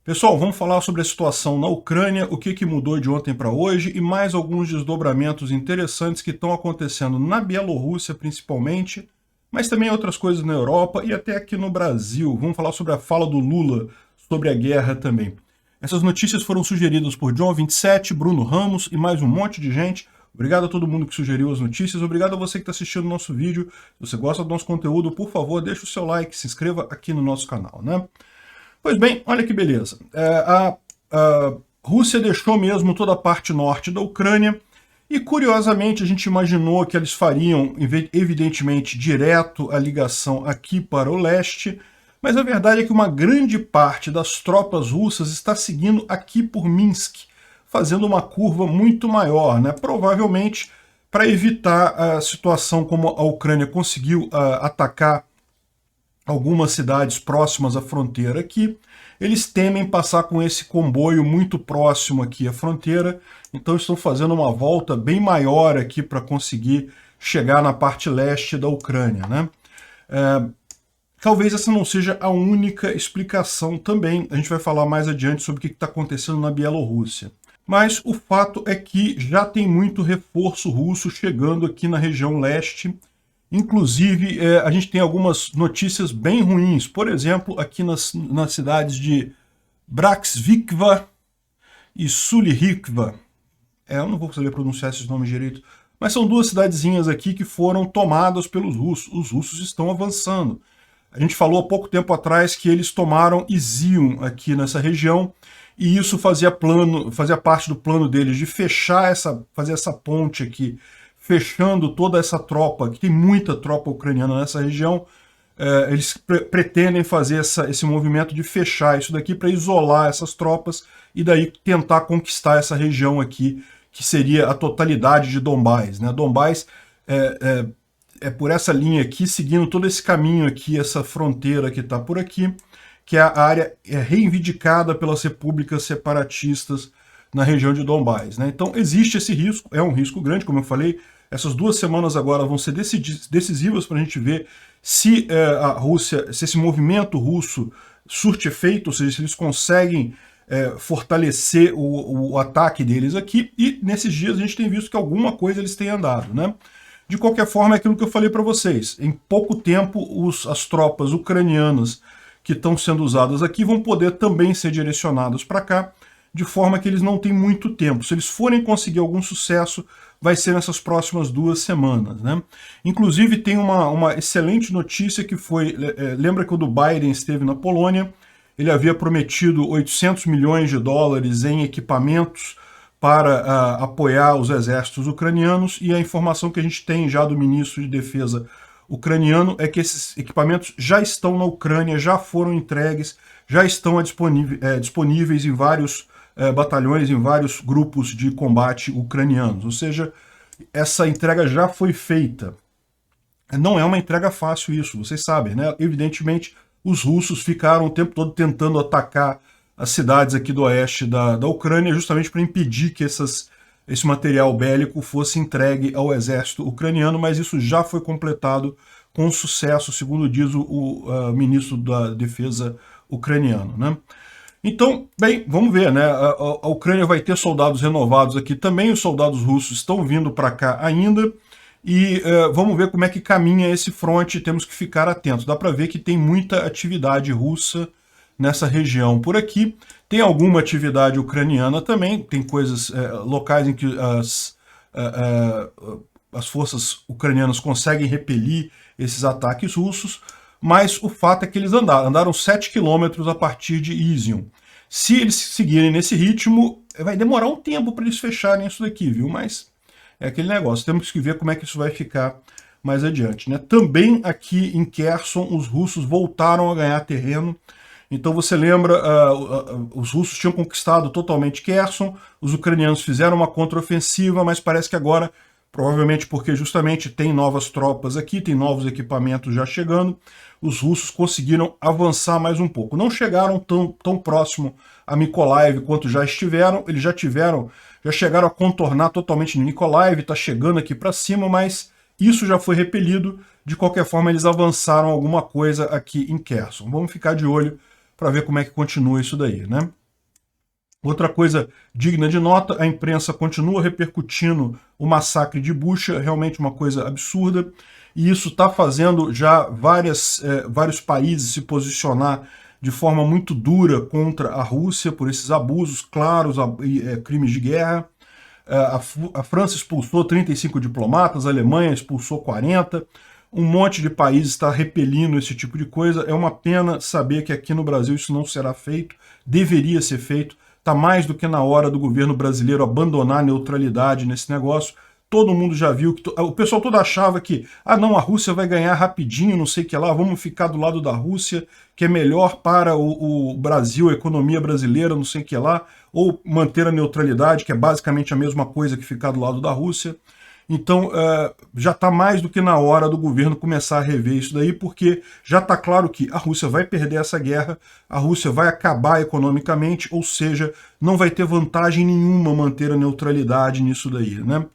Pessoal, vamos falar sobre a situação na Ucrânia, o que mudou de ontem para hoje e mais alguns desdobramentos interessantes que estão acontecendo na Bielorrússia, principalmente, mas também outras coisas na Europa e até aqui no Brasil. Vamos falar sobre a fala do Lula sobre a guerra também. Essas notícias foram sugeridas por John27, Bruno Ramos e mais um monte de gente. Obrigado a todo mundo que sugeriu as notícias, obrigado a você que está assistindo o nosso vídeo. Se você gosta do nosso conteúdo, por favor, deixe o seu like, se inscreva aqui no nosso canal, né? Pois bem, olha que beleza. A Rússia deixou mesmo toda a parte norte da Ucrânia e, curiosamente, a gente imaginou que eles fariam, evidentemente, direto a ligação aqui para o leste, mas a verdade é que uma grande parte das tropas russas está seguindo aqui por Minsk, fazendo uma curva muito maior, né? Provavelmente para evitar a situação como a Ucrânia conseguiu atacar algumas cidades próximas à fronteira aqui, eles temem passar com esse comboio muito próximo aqui à fronteira, então estão fazendo uma volta bem maior aqui para conseguir chegar na parte leste da Ucrânia, né? Talvez essa não seja a única explicação também, a gente vai falar mais adiante sobre o que está acontecendo na Bielorrússia. Mas o fato é que já tem muito reforço russo chegando aqui na região leste. Inclusive, a gente tem algumas notícias bem ruins. Por exemplo, aqui nas cidades de Braksvikva e Sulihikva. Eu não vou saber pronunciar esses nomes direito, mas são duas cidadezinhas aqui que foram tomadas pelos russos. Os russos estão avançando. A gente falou há pouco tempo atrás que eles tomaram Izium aqui nessa região, e isso fazia parte do plano deles de fazer essa ponte aqui, fechando toda essa tropa, que tem muita tropa ucraniana nessa região. Eles pretendem fazer esse movimento de fechar isso daqui para isolar essas tropas e daí tentar conquistar essa região aqui, que seria a totalidade de Donbás, né? Donbás é por essa linha aqui, seguindo todo esse caminho aqui, essa fronteira que está por aqui, que é a área reivindicada pelas repúblicas separatistas na região de Donbás, né? Então existe esse risco, é um risco grande, como eu falei. Essas 2 semanas agora vão ser decisivas para a gente ver se a Rússia, se esse movimento russo surte efeito, ou seja, se eles conseguem fortalecer o ataque deles aqui, e nesses dias a gente tem visto que alguma coisa eles têm andado, né? De qualquer forma, é aquilo que eu falei para vocês, em pouco tempo as tropas ucranianas que estão sendo usadas aqui vão poder também ser direcionadas para cá, de forma que eles não têm muito tempo. Se eles forem conseguir algum sucesso, vai ser nessas próximas 2 semanas, né? Inclusive tem uma excelente notícia que foi, lembra que o do Biden esteve na Polônia, ele havia prometido 800 milhões de dólares em equipamentos para apoiar os exércitos ucranianos, e a informação que a gente tem já do ministro de Defesa ucraniano é que esses equipamentos já estão na Ucrânia, já foram entregues, já estão disponíveis em vários batalhões, em vários grupos de combate ucranianos. Ou seja, essa entrega já foi feita. Não é uma entrega fácil isso, vocês sabem, né? Evidentemente, os russos ficaram o tempo todo tentando atacar as cidades aqui do oeste da Ucrânia, justamente para impedir que esse material bélico fosse entregue ao exército ucraniano, mas isso já foi completado com sucesso, segundo diz o ministro da Defesa ucraniano, né? Então, bem, vamos ver, né? A Ucrânia vai ter soldados renovados aqui também, os soldados russos estão vindo para cá ainda, e vamos ver como é que caminha esse fronte, temos que ficar atentos. Dá para ver que tem muita atividade russa nessa região por aqui, tem alguma atividade ucraniana também, tem coisas locais em que as forças ucranianas conseguem repelir esses ataques russos, mas o fato é que eles andaram 7 quilômetros a partir de Izium. Se eles seguirem nesse ritmo, vai demorar um tempo para eles fecharem isso daqui, viu? Mas é aquele negócio, temos que ver como é que isso vai ficar mais adiante, né? Também aqui em Kherson, os russos voltaram a ganhar terreno. Então você lembra, os russos tinham conquistado totalmente Kherson, os ucranianos fizeram uma contraofensiva, mas parece que agora, provavelmente porque justamente tem novas tropas aqui, tem novos equipamentos já chegando, os russos conseguiram avançar mais um pouco. Não chegaram tão próximo a Mykolaiv quanto já estiveram, eles já chegaram a contornar totalmente Mykolaiv, está chegando aqui para cima, mas isso já foi repelido. De qualquer forma, eles avançaram alguma coisa aqui em Kherson. Vamos ficar de olho para ver como é que continua isso daí, né? Outra coisa digna de nota, a imprensa continua repercutindo o massacre de Bucha, realmente uma coisa absurda, e isso está fazendo já vários países se posicionar de forma muito dura contra a Rússia por esses abusos claros e crimes de guerra. A França expulsou 35 diplomatas, a Alemanha expulsou 40, um monte de países está repelindo esse tipo de coisa. É uma pena saber que aqui no Brasil isso não será feito, deveria ser feito. Está mais do que na hora do governo brasileiro abandonar a neutralidade nesse negócio. Todo mundo já viu, o pessoal todo achava que, não, a Rússia vai ganhar rapidinho, não sei o que lá, vamos ficar do lado da Rússia, que é melhor para o Brasil, a economia brasileira, não sei o que lá, ou manter a neutralidade, que é basicamente a mesma coisa que ficar do lado da Rússia. Então, já está mais do que na hora do governo começar a rever isso daí, porque já está claro que a Rússia vai perder essa guerra, a Rússia vai acabar economicamente, ou seja, não vai ter vantagem nenhuma manter a neutralidade nisso daí, né?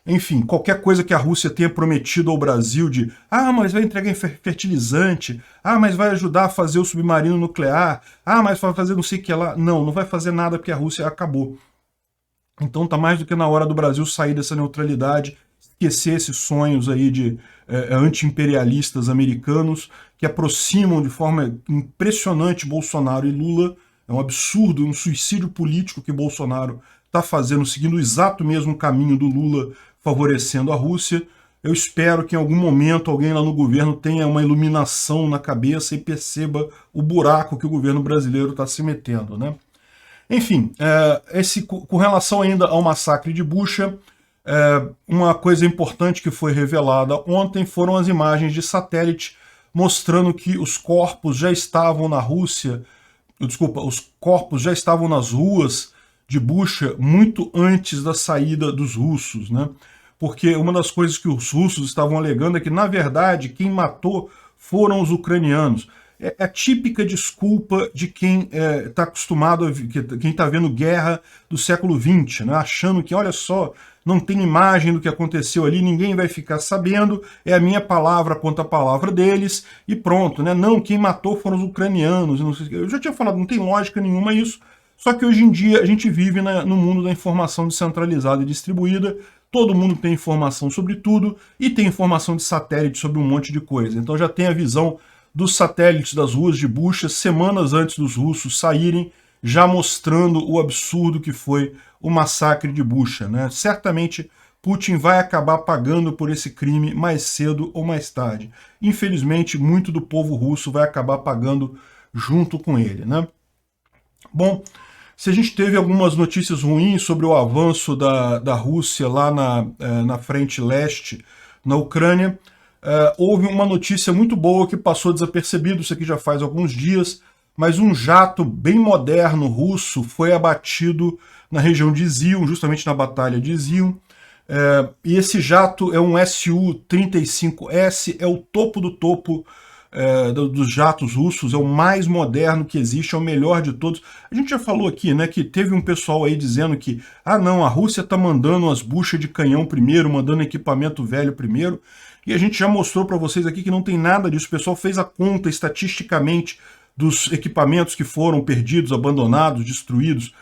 Enfim, qualquer coisa que a Rússia tenha prometido ao Brasil de mas vai entregar fertilizante, mas vai ajudar a fazer o submarino nuclear, mas vai fazer não sei o que lá. Não vai fazer nada porque a Rússia acabou. Então tá mais do que na hora do Brasil sair dessa neutralidade, esquecer esses sonhos aí de anti-imperialistas americanos que aproximam de forma impressionante Bolsonaro e Lula. É um absurdo, um suicídio político que Bolsonaro está fazendo, seguindo o exato mesmo caminho do Lula, favorecendo a Rússia. Eu espero que em algum momento alguém lá no governo tenha uma iluminação na cabeça e perceba o buraco que o governo brasileiro está se metendo, né? Enfim, com relação ainda ao massacre de Bucha, uma coisa importante que foi revelada ontem foram as imagens de satélite mostrando que os corpos já estavam na Rússia, os corpos já estavam nas ruas de Bucha muito antes da saída dos russos, né? Porque uma das coisas que os russos estavam alegando é que, na verdade, quem matou foram os ucranianos. É a típica desculpa de quem está acostumado, quem está vendo guerra do século XX, né? Achando que, olha só, não tem imagem do que aconteceu ali, ninguém vai ficar sabendo, é a minha palavra contra a palavra deles, e pronto, né? Não, quem matou foram os ucranianos. Não sei, eu já tinha falado, não tem lógica nenhuma isso, só que hoje em dia a gente vive no mundo da informação descentralizada e distribuída, todo mundo tem informação sobre tudo, e tem informação de satélite sobre um monte de coisa. Então já tem a visão dos satélites das ruas de Bucha semanas antes dos russos saírem, já mostrando o absurdo que foi o massacre de Bucha, né? Certamente Putin vai acabar pagando por esse crime mais cedo ou mais tarde. Infelizmente, muito do povo russo vai acabar pagando junto com ele, né? Bom, se a gente teve algumas notícias ruins sobre o avanço da Rússia lá na frente leste, na Ucrânia, houve uma notícia muito boa que passou desapercebido, isso aqui já faz alguns dias, mas um jato bem moderno russo foi abatido na região de Izium, justamente na batalha de Izium, e esse jato é um Su-35S, é o topo do topo dos jatos russos, é o mais moderno que existe, é o melhor de todos. A gente já falou aqui, né, que teve um pessoal aí dizendo que, não, a Rússia está mandando as buchas de canhão primeiro, mandando equipamento velho primeiro, e a gente já mostrou para vocês aqui que não tem nada disso. O pessoal fez a conta estatisticamente dos equipamentos que foram perdidos, abandonados, destruídos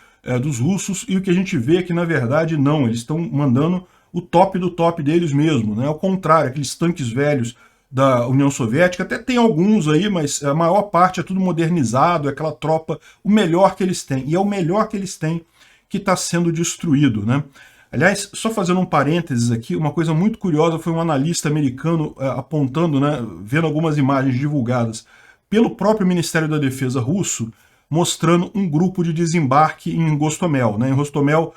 dos russos, e o que a gente vê é que, na verdade, não, eles estão mandando o top do top deles mesmo, né? Ao contrário, aqueles tanques velhos da União Soviética, até tem alguns aí, mas a maior parte é tudo modernizado, é aquela tropa, o melhor que eles têm, e é o melhor que eles têm que está sendo destruído, né? Aliás, só fazendo um parênteses aqui, uma coisa muito curiosa foi um analista americano apontando, né, vendo algumas imagens divulgadas pelo próprio Ministério da Defesa russo, mostrando um grupo de desembarque em Gostomel, né? Em Rostomel,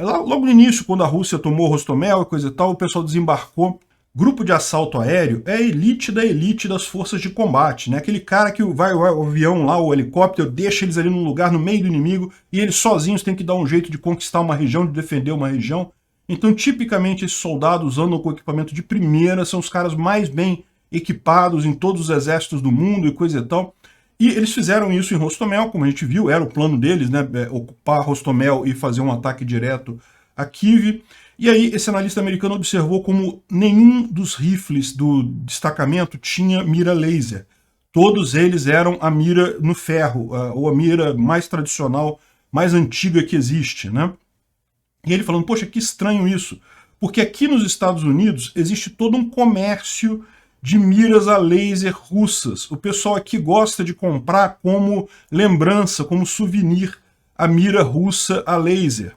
logo no início, quando a Rússia tomou Rostomel e coisa e tal, o pessoal desembarcou. Grupo de assalto aéreo é a elite da elite das forças de combate, né? Aquele cara que vai o avião lá, o helicóptero, deixa eles ali num lugar no meio do inimigo e eles sozinhos têm que dar um jeito de conquistar uma região, de defender uma região. Então, tipicamente, esses soldados andam com equipamento de primeira, são os caras mais bem equipados em todos os exércitos do mundo e coisa e tal. E eles fizeram isso em Rostomel, como a gente viu, era o plano deles, né? Ocupar Rostomel e fazer um ataque direto a Kiev. E aí esse analista americano observou como nenhum dos rifles do destacamento tinha mira laser. todos eles eram a mira no ferro, ou a mira mais tradicional, mais antiga que existe, né? E ele falando, poxa, que estranho isso, porque aqui nos Estados Unidos existe todo um comércio de miras a laser russas. O pessoal aqui gosta de comprar como lembrança, como souvenir, a mira russa a laser.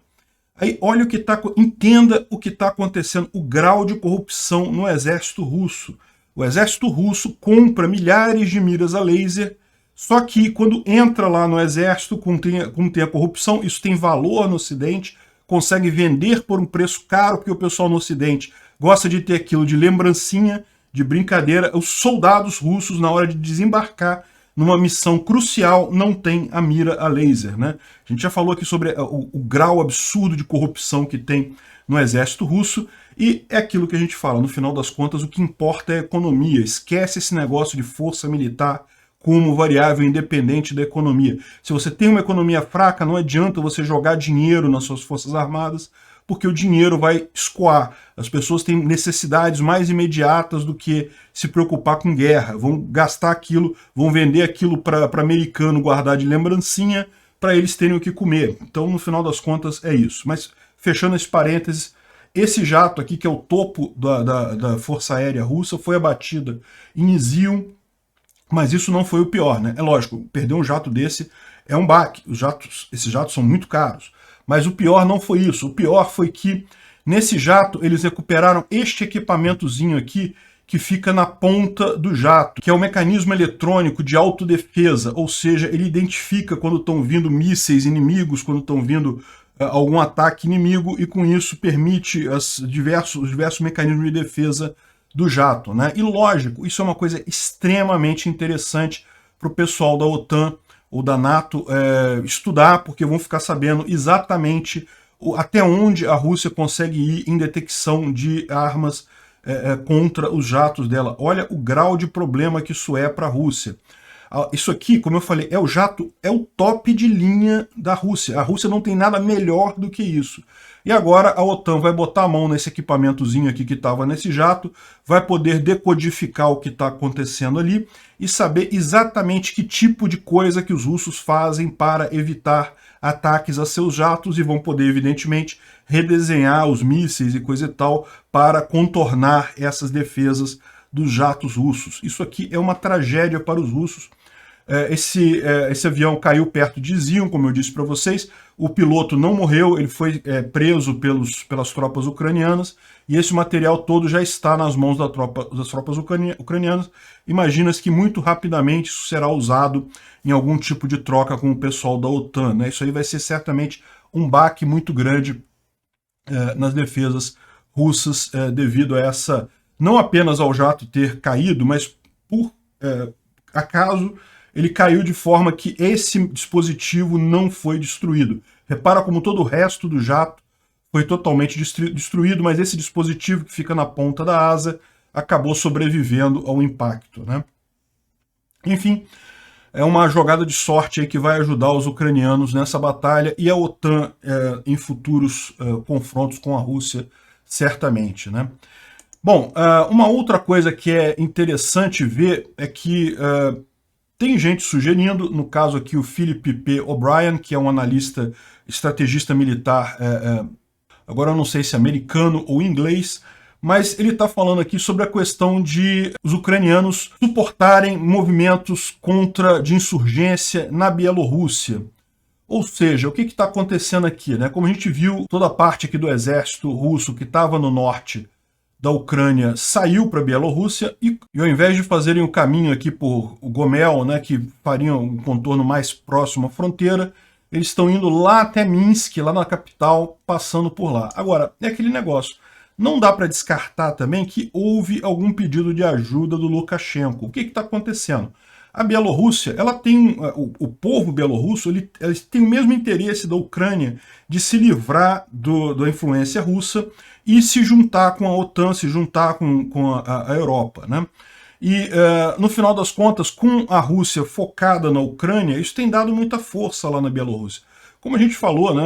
Aí olha o que entenda o que está acontecendo, o grau de corrupção no exército russo. O exército russo compra milhares de miras a laser, só que quando entra lá no exército, como tem a corrupção, isso tem valor no Ocidente, consegue vender por um preço caro, porque o pessoal no Ocidente gosta de ter aquilo de lembrancinha, de brincadeira. Os soldados russos, na hora de desembarcar numa missão crucial, não tem a mira a laser, né? A gente já falou aqui sobre o grau absurdo de corrupção que tem no exército russo, e é aquilo que a gente fala, no final das contas, o que importa é a economia. Esquece esse negócio de força militar como variável independente da economia. Se você tem uma economia fraca, não adianta você jogar dinheiro nas suas forças armadas, porque o dinheiro vai escoar. As pessoas têm necessidades mais imediatas do que se preocupar com guerra. Vão gastar aquilo, vão vender aquilo para americano guardar de lembrancinha, para eles terem o que comer. Então, no final das contas, é isso. Mas, fechando esse parênteses, esse jato aqui, que é o topo da Força Aérea Russa, foi abatida em Izium, mas isso não foi o pior, né? É lógico, perder um jato desse é um baque. Esses jatos são muito caros. Mas o pior não foi isso. O pior foi que, nesse jato, eles recuperaram este equipamentozinho aqui, que fica na ponta do jato, que é o mecanismo eletrônico de autodefesa, ou seja, ele identifica quando estão vindo mísseis inimigos, quando estão vindo algum ataque inimigo, e com isso permite os diversos mecanismos de defesa do jato, né? E lógico, isso é uma coisa extremamente interessante para o pessoal da OTAN ou da NATO estudar, porque vão ficar sabendo exatamente até onde a Rússia consegue ir em detecção de armas contra os jatos dela. Olha o grau de problema que isso é para a Rússia. Isso aqui, como eu falei, é o top de linha da Rússia. A Rússia não tem nada melhor do que isso. E agora a OTAN vai botar a mão nesse equipamentozinho aqui que estava nesse jato, vai poder decodificar o que está acontecendo ali e saber exatamente que tipo de coisa que os russos fazem para evitar ataques a seus jatos, e vão poder, evidentemente, redesenhar os mísseis e coisa e tal para contornar essas defesas dos jatos russos. Isso aqui é uma tragédia para os russos. Esse avião caiu perto de Izium, como eu disse para vocês. O piloto não morreu, ele foi preso pelas tropas ucranianas, e esse material todo já está nas mãos das tropas ucranianas. Imagina-se que muito rapidamente isso será usado em algum tipo de troca com o pessoal da OTAN, né? Isso aí vai ser certamente um baque muito grande nas defesas russas, devido a essa, não apenas ao jato ter caído, mas por acaso ele caiu de forma que esse dispositivo não foi destruído. Repara como todo o resto do jato foi totalmente destruído, mas esse dispositivo que fica na ponta da asa acabou sobrevivendo ao impacto, né? Enfim, é uma jogada de sorte aí que vai ajudar os ucranianos nessa batalha, e a OTAN em futuros confrontos com a Rússia, certamente, né? Bom, uma outra coisa que é interessante ver é que tem gente sugerindo, no caso aqui o Philip P. O'Brien, que é um analista, estrategista militar, agora eu não sei se é americano ou inglês, mas ele está falando aqui sobre a questão de os ucranianos suportarem movimentos de insurgência na Bielorrússia. Ou seja, o que está acontecendo aqui, né? Como a gente viu, toda a parte aqui do exército russo que estava no norte da Ucrânia saiu para a Bielorrússia, e ao invés de fazerem o caminho aqui por Gomel, né, que fariam um contorno mais próximo à fronteira, eles estão indo lá até Minsk, lá na capital, passando por lá. Agora, é aquele negócio. Não dá para descartar também que houve algum pedido de ajuda do Lukashenko. O que está acontecendo? A Bielorrússia, ela tem, o povo bielorrusso, ele tem o mesmo interesse da Ucrânia de se livrar da influência russa e se juntar com a OTAN, se juntar com a Europa, né? E, no final das contas, com a Rússia focada na Ucrânia, isso tem dado muita força lá na Bielorrússia. Como a gente falou, né,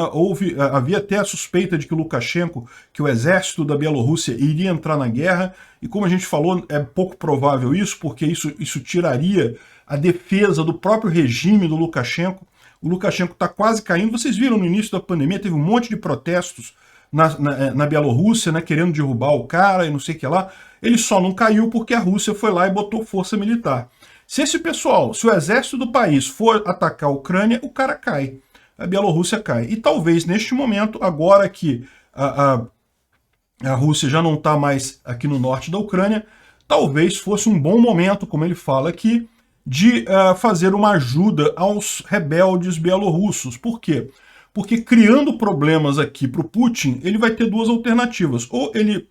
havia até a suspeita de que o Lukashenko, que o exército da Bielorrússia iria entrar na guerra, e como a gente falou, é pouco provável isso, porque isso tiraria a defesa do próprio regime do Lukashenko. O Lukashenko está quase caindo. Vocês viram no início da pandemia, teve um monte de protestos na Bielorrússia, né, querendo derrubar o cara e não sei o que lá. Ele só não caiu porque a Rússia foi lá e botou força militar. Se esse pessoal, se o exército do país for atacar a Ucrânia, o cara cai. A Bielorrússia cai. E talvez neste momento, agora que a Rússia já não está mais aqui no norte da Ucrânia, talvez fosse um bom momento, como ele fala aqui, de fazer uma ajuda aos rebeldes bielorrussos. Por quê? Porque criando problemas aqui para o Putin, ele vai ter duas alternativas. Ou ele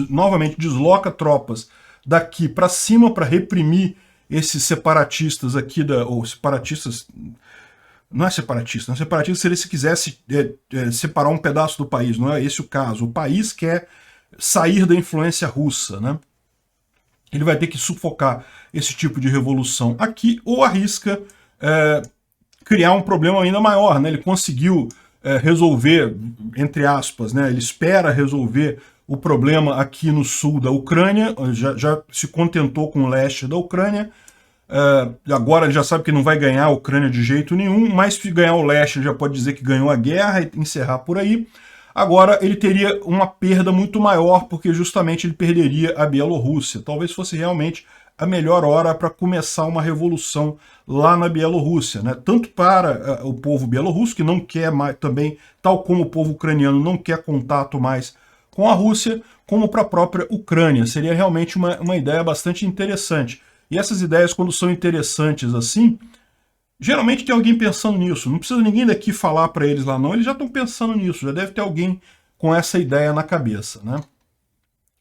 novamente desloca tropas daqui para cima para reprimir esses separatistas aqui, ou separatistas, não é separatista, não é separatista se ele se quisesse separar um pedaço do país, não é esse o caso. O país quer sair da influência russa, né? Ele vai ter que sufocar esse tipo de revolução aqui, ou arrisca criar um problema ainda maior, né? Ele conseguiu resolver, entre aspas, né? Ele espera resolver o problema aqui no sul da Ucrânia, já se contentou com o leste da Ucrânia, agora ele já sabe que não vai ganhar a Ucrânia de jeito nenhum, mas se ganhar o leste ele já pode dizer que ganhou a guerra e encerrar por aí. Agora ele teria uma perda muito maior, porque justamente ele perderia a Bielorrússia. Talvez fosse realmente a melhor hora para começar uma revolução lá na Bielorrússia, né? Tanto para o povo bielorrusso, que não quer mais também, tal como o povo ucraniano não quer contato mais com a Rússia, como para a própria Ucrânia. Seria realmente uma ideia bastante interessante. E essas ideias, quando são interessantes assim, geralmente tem alguém pensando nisso. Não precisa ninguém daqui falar para eles lá não, eles já estão pensando nisso, já deve ter alguém com essa ideia na cabeça, né?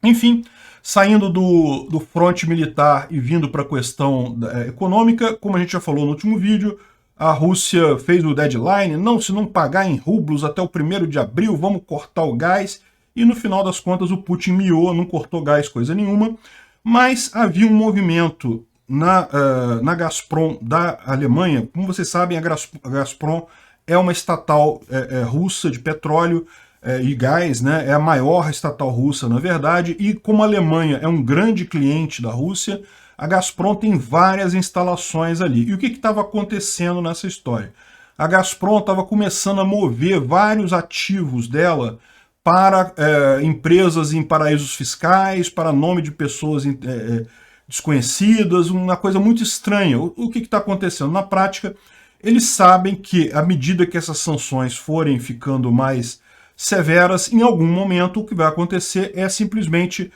Enfim, saindo do fronte militar e vindo para a questão econômica, como a gente já falou no último vídeo, a Rússia fez o deadline, não, se não pagar em rublos até o 1º de abril, vamos cortar o gás, e no final das contas o Putin miou, não cortou gás coisa nenhuma, mas havia um movimento na Gazprom da Alemanha. Como vocês sabem, a Gazprom é uma estatal russa de petróleo e gás, né? É a maior estatal russa, na verdade, e como a Alemanha é um grande cliente da Rússia, a Gazprom tem várias instalações ali. E o que estava acontecendo nessa história? A Gazprom estava começando a mover vários ativos dela para empresas em paraísos fiscais, para nome de pessoas desconhecidas, uma coisa muito estranha. O que está acontecendo? Na prática, eles sabem que, à medida que essas sanções forem ficando mais severas, em algum momento o que vai acontecer é simplesmente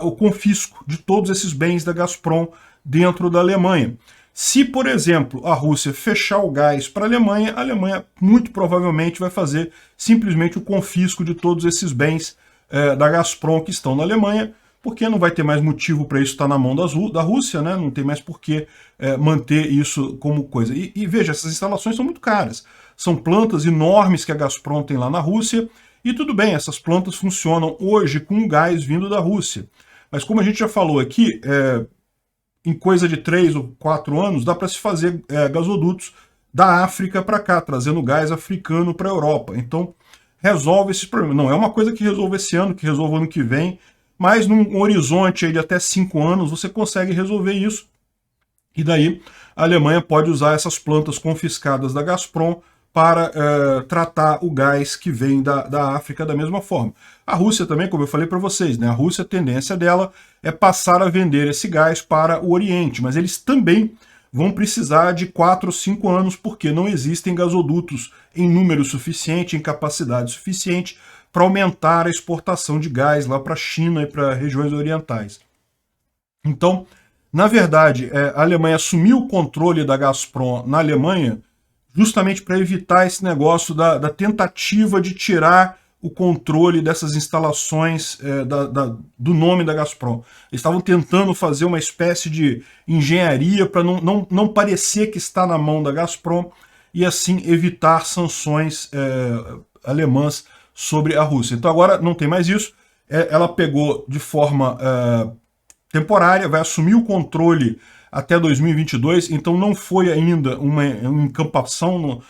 o confisco de todos esses bens da Gazprom dentro da Alemanha. Se, por exemplo, a Rússia fechar o gás para a Alemanha muito provavelmente vai fazer simplesmente o confisco de todos esses bens da Gazprom que estão na Alemanha, porque não vai ter mais motivo para isso estar na mão da Rússia, né? Não tem mais por que manter isso como coisa. E veja, essas instalações são muito caras. São plantas enormes que a Gazprom tem lá na Rússia, e tudo bem, essas plantas funcionam hoje com gás vindo da Rússia. Mas como a gente já falou aqui, em coisa de 3 ou 4 anos, dá para se fazer gasodutos da África para cá, trazendo gás africano para a Europa. Então, resolve esses problemas. Não é uma coisa que resolve esse ano, que resolve ano que vem, mas num horizonte aí de até 5 anos você consegue resolver isso. E daí a Alemanha pode usar essas plantas confiscadas da Gazprom para tratar o gás que vem da África da mesma forma. A Rússia também, como eu falei para vocês, né, a Rússia, a tendência dela é passar a vender esse gás para o Oriente, mas eles também vão precisar de 4 ou 5 anos, porque não existem gasodutos em número suficiente, em capacidade suficiente, para aumentar a exportação de gás lá para a China e para regiões orientais. Então, na verdade, a Alemanha assumiu o controle da Gazprom na Alemanha justamente para evitar esse negócio da tentativa de tirar o controle dessas instalações do nome da Gazprom. Eles estavam tentando fazer uma espécie de engenharia para não parecer que está na mão da Gazprom e assim evitar sanções alemãs sobre a Rússia. Então agora não tem mais isso. Ela pegou de forma temporária, vai assumir o controle até 2022, então não foi ainda uma encampação,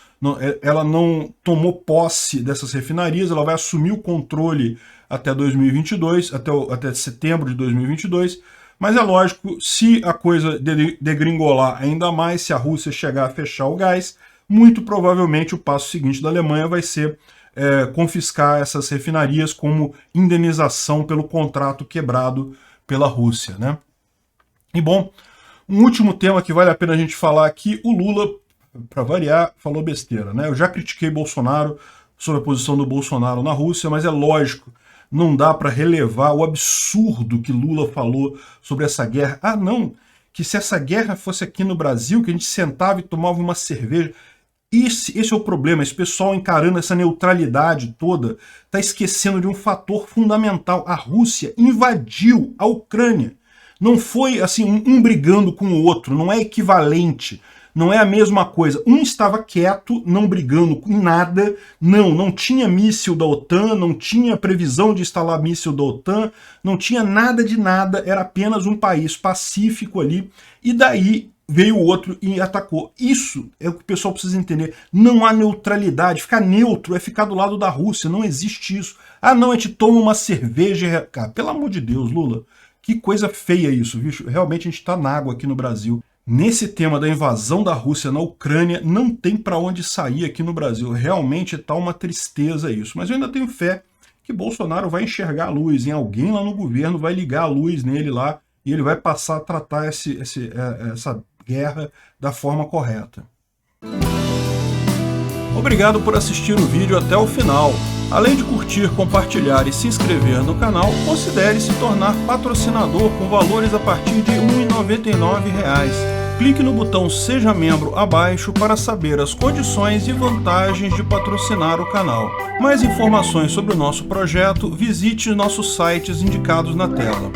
ela não tomou posse dessas refinarias, ela vai assumir o controle até 2022, até setembro de 2022, Mas é lógico, se a coisa degringolar ainda mais, se a Rússia chegar a fechar o gás, muito provavelmente o passo seguinte da Alemanha vai ser confiscar essas refinarias como indenização pelo contrato quebrado pela Rússia, né? E bom, um último tema que vale a pena a gente falar aqui, o Lula, para variar, falou besteira, né? Eu já critiquei Bolsonaro sobre a posição do Bolsonaro na Rússia, mas é lógico, não dá para relevar o absurdo que Lula falou sobre essa guerra. Ah, não, que se essa guerra fosse aqui no Brasil, que a gente sentava e tomava uma cerveja. Esse é o problema, esse pessoal encarando essa neutralidade toda, está esquecendo de um fator fundamental. A Rússia invadiu a Ucrânia. Não foi assim um brigando com o outro, não é equivalente. Não é a mesma coisa. Um estava quieto, não brigando em nada, não tinha míssil da OTAN, não tinha previsão de instalar míssil da OTAN, não tinha nada de nada, era apenas um país pacífico ali, e daí veio o outro e atacou. Isso é o que o pessoal precisa entender. Não há neutralidade. Ficar neutro é ficar do lado da Rússia, não existe isso. Ah não, a gente toma uma cerveja e... Cara, pelo amor de Deus, Lula, que coisa feia isso, viu? Realmente a gente está na água aqui no Brasil. Nesse tema da invasão da Rússia na Ucrânia, não tem para onde sair aqui no Brasil. Realmente está uma tristeza isso. Mas eu ainda tenho fé que Bolsonaro vai enxergar a luz, hein? Alguém lá no governo vai ligar a luz nele lá e ele vai passar a tratar essa guerra da forma correta. Obrigado por assistir o vídeo até o final. Além de curtir, compartilhar e se inscrever no canal, considere se tornar patrocinador com valores a partir de R$ 1,99. Clique no botão Seja Membro abaixo para saber as condições e vantagens de patrocinar o canal. Mais informações sobre o nosso projeto, visite nossos sites indicados na tela.